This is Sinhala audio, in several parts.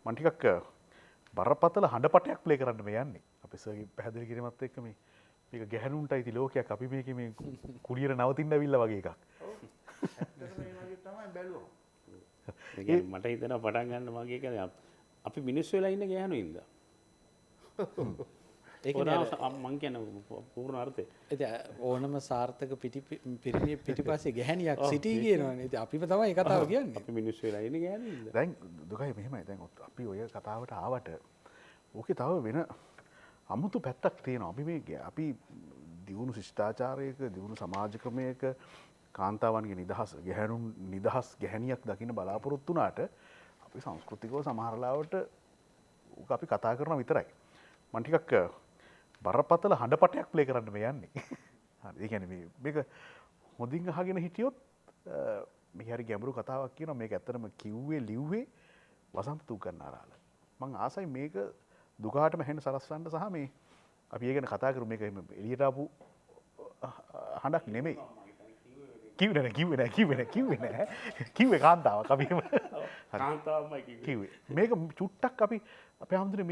මම ටිකක් බරපතල හඬපටයක් ප්ලේ කරන්න මේ යන්නේ. අපි සර්ගේ පැහැදිලි කිරීමත් එක්ක මේක ගැහණුන්ට අයිති ලෝකයක්. අපි මේකේ මේ කුලියට නවතින්න අවිල්ල වගේ එකක්. ඇත්තටම මේ වගේ තමයි බැලුවා. ඒ කියන්නේ මට හිතෙනවා පටන් ගන්න මගේ කියන්නේ අපි මිනිස්සු වෙලා ඉන්න ගැහණු ඉඳලා. ඒක මං කියන පූර්ණ අර්ථය. ඕනම සාර්ථක පිටිපස්සේ ගැහණියක් සිටී කියනවනේ. ඉතින් අපිම තමයි මේ කතාව කියන්නේ. අපි මිනිස්සු වෙලා ඉන්න ගැහණු ඉඳලා. දැන් දුකයි මෙහෙමයි. දැන් අපි ඔය කතාවට ආවට ඕකේ තව වෙන අමුතු පැත්තක් තියෙනවා. අපි මේ අපි දියුණු ශිෂ්ටාචාරයක දියුණු සමාජ ක්‍රමයක කාන්තාවන්ගේ නිදහස් ගැහැණුන් නිදහස් ගැහැණියක් දකින්න බලාපොරොත්තු වුණාට අපි සංස්කෘතිකව සමහර ලාවට අපි කතා කරනවා විතරයි. මම ටිකක් බරපතල හඬපටයක් ප්ලේ කරන්න මේ යන්නේ. හරි. ඒ කියන්නේ මේක හොඳින් අහගෙන හිටියොත් මේ හරි ගැඹුරු කතාවක් කියනවා. මේක ඇත්තටම කිව්වේ ලිව්වේ වසන්ත තුගන්නාරාල. මම ආසයි මේක දුකාටම හෙන්න සලස්වන්න සහ මේ අපි ඒ ගැන කතා කරමු. මේක එළියට ආපු හඬක් නෙමෙයි. කිව්වේ කාන්තාවක් අපි කාන්තාවමයි කිව්වේ. මේක චුට්ටක් අපි අපේ හැමදෙරේ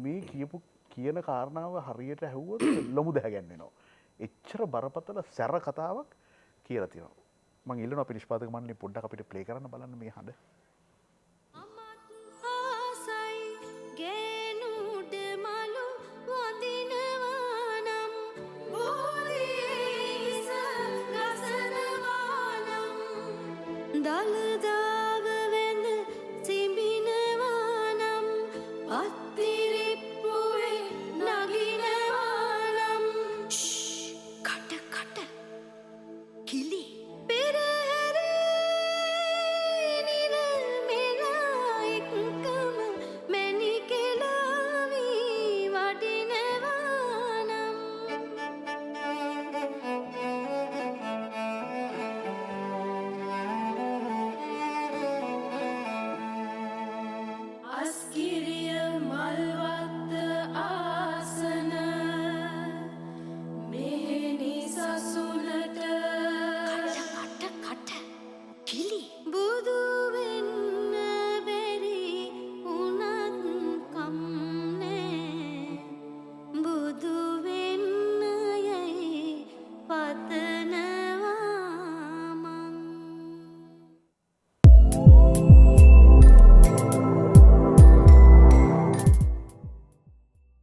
මේ කියපු කියන කාරණාව හරියට ඇහුවොත් ලොමු දැහැගැන්වෙනවා. එච්චර බරපතල සැර කතාවක් කියලා තියෙනවා. මම ඉල්ලනවා අපි නිෂ්පාදක මණ්ඩලේ පොඩ්ඩක් අපිට ප්ලේ කරන්න බලන්න මේ හඬ. දලදාව වෙන සිඹිනවා නම්